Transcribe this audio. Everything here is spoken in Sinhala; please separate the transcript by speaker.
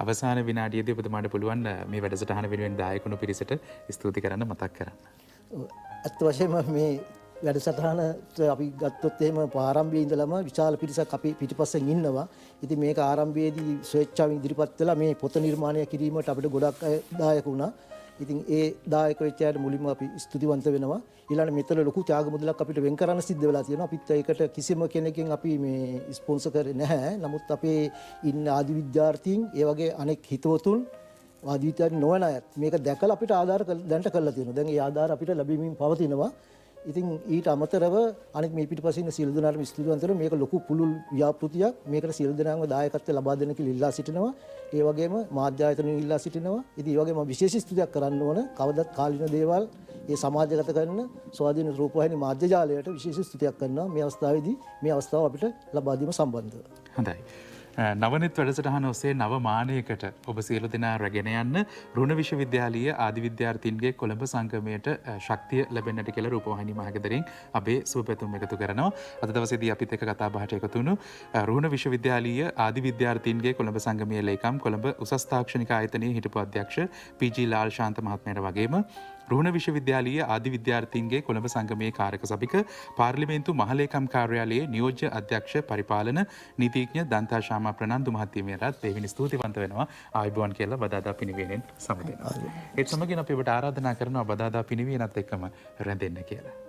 Speaker 1: අවසාන විනාඩියේදී ඔබතුමාට පුළුවන් මේ වැඩසටහන වෙනුවෙන් දායකුණු පිරිසට ස්තුති කරන්න මතක් කරන්න.
Speaker 2: ඇත්ත වශයෙන්ම මේ වැඩසටහනට අපි ගත්තොත් එහෙම ආරම්භයේ ඉඳලම විශාල පිරිසක් අපි පිටිපස්සෙන් ඉන්නවා. ඉතින් මේක ආරම්භයේදී ස්වේච්ඡාවෙන් ඉදිරිපත් වෙලා මේ පොත නිර්මාණය කිරීමට අපිට ගොඩක් අය දායක වුණා. ඉතින් ඒ දායක වෙච්ච අයට මුලින්ම අපි ස්තුතිවන්ත වෙනවා. ඊළඟ මෙතන ලොකු ත්‍යාග මුදලක් අපිට වෙන් කරන්න සිද්ධ වෙලා තියෙනවා. අපිත් ඒකට කිසිම කෙනෙක්ගෙන් අපි මේ ස්පොන්සර් කරේ නැහැ. නමුත් අපේ ඉන්න ආදි විද්‍යාර්ථීන් ඒ වගේ අනෙක් හිතවතුන් ආදි විද්‍යාර්ථීන් නොවන අයත් මේක දැකලා අපිට ආධාර දැන්ට කරලා තියෙනවා. දැන් ඒ ආධාර අපිට ලැබෙමින් පවතිනවා. ඉතින් ඊට අමතරව අනෙක් මේ පිටිපස්සේ ඉන්න සියලු දෙනාටම ස්තුතිවන්ත වෙනවා. මේක ලොකු පුළුල් ව්‍යාපෘතියක්. මේකට සියලු දෙනාම දායකත්වය ලබා දෙන්න කියලා ඉල්ලා සිටිනවා. ඒ වගේම මාධ්‍ය ආයතන ඉල්ලා සිටිනවා. ඉතින් ඒ වගේම විශේෂ ස්තුතියක් කරන්න ඕන. කවදත් කාලින දේවල් ඒ සමාජගත කරන ස්වාධීන රූපවාහිනී මාධ්‍ය ජාලයට විශේෂ ස්තුතියක් කරනවා. මේ අවස්ථාවේදී මේ අවස්ථාව අපිට ලබා දීම සම්බන්ධව.
Speaker 1: හොඳයි. නවනිත් වැඩසටහන ඔස්සේ නව මානයකට ඔබ සියලු දෙනා රැගෙන යන්න රුණ විශ්වවිද්‍යාලීය ආදි විද්‍යාර්ථීන්ගේ කොළඹ සංගමයට ශක්තිය ලැබෙන්නට කියලා රූපවාහිනී මහගෙදරින් අපේ සුවපැතුම් එකතු කරනවා. අද දවසේදී අපිත් එක්ක කතා බහට එකතු වුණු රුණ විශ්වවිද්‍යාලීය ආදි විද්‍යාර්ථීන්ගේ කොළඹ සංගමයේ ලේකම් කොළඹ උසස් තාක්ෂණික ආයතනයේ හිටපු අධ්‍යක්ෂ පී.ජී. ලාල් ශාන්ත මහත්මයාට වගේම රුහුණ විශ්වවිද්‍යාලීය ආදි විද්‍යාර්ථීන්ගේ කොළඹ සංගමයේ කාරක සභික පාර්ලිමේන්තු මහලේකම් කාර්යාලයේ නියෝජ්‍ය අධ්‍යක්ෂ පරිපාලන නීතිඥ දන්තා ශාමා ප්‍රනන්දු මහත්මියටත් දෙවෙනි ස්තුතිවන්ත වෙනවා ආයුබෝවන් කියලා බදාදා පිනිවියෙන් සමු දෙනවා. ඒත් සමගින් අපි ඔබට ආරාධනා කරනවා බදාදා පිනිවියනත් එක්කම රැඳෙන්න කියලා.